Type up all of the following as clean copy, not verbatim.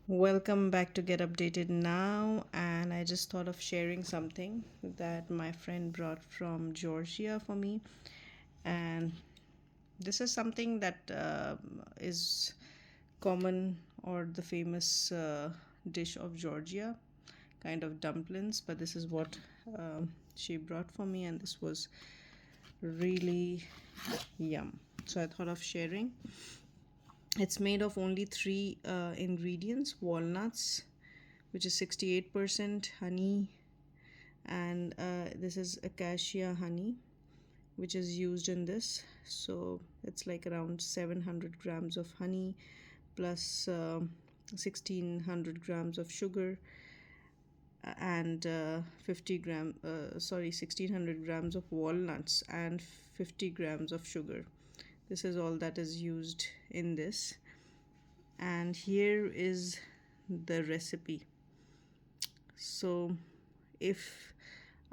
Welcome back to Get Updated Now, and I just thought of sharing something that my friend brought from Georgia for me. And this is something that is common or the famous dish of Georgia, kind of dumplings, but this is what she brought for me, and this was really yum. So I thought of sharing. It's made of only three ingredients: walnuts, which is 68%, honey, and this is acacia honey, which is used in this. So it's like around 700 grams of honey plus 1600 grams of sugar and 1600 grams of walnuts and 50 grams of sugar. This is all that is used in this, and here is the recipe. So if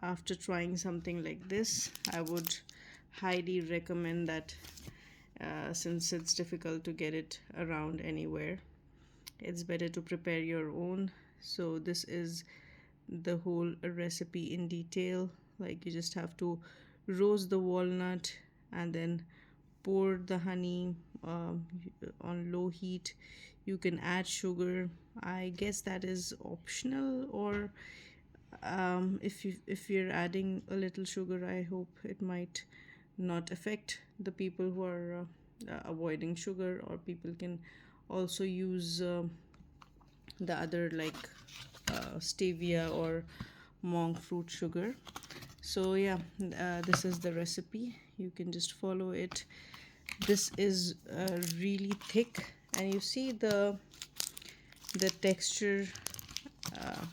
after trying something like this, I would highly recommend that, since it's difficult to get it around anywhere, it's better to prepare your own. So this is the whole recipe in detail. Like, you just have to roast the walnut and then pour the honey on low heat. You can add sugar. I guess that is optional, or if you're adding a little sugar, I hope it might not affect the people who are avoiding sugar, or people can also use the other, like stevia or monk fruit sugar. So yeah, this is the recipe. You can just follow it. This is really thick, and you see the texture. uh,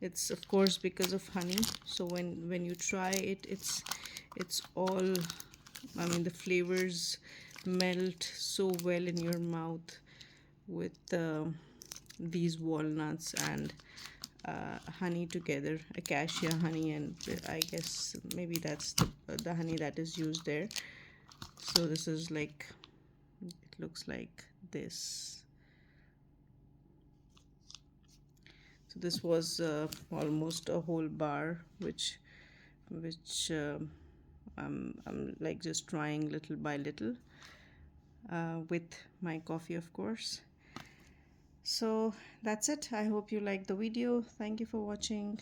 it's of course because of honey. So when you try it, it's all, I mean, the flavors melt so well in your mouth with these walnuts and honey together, acacia honey, and I guess maybe that's the honey that is used there. So this is like, it looks like this. So this was almost a whole bar, which I'm like just trying little by little with my coffee, of course. So that's it. I hope you liked the video. Thank you for watching.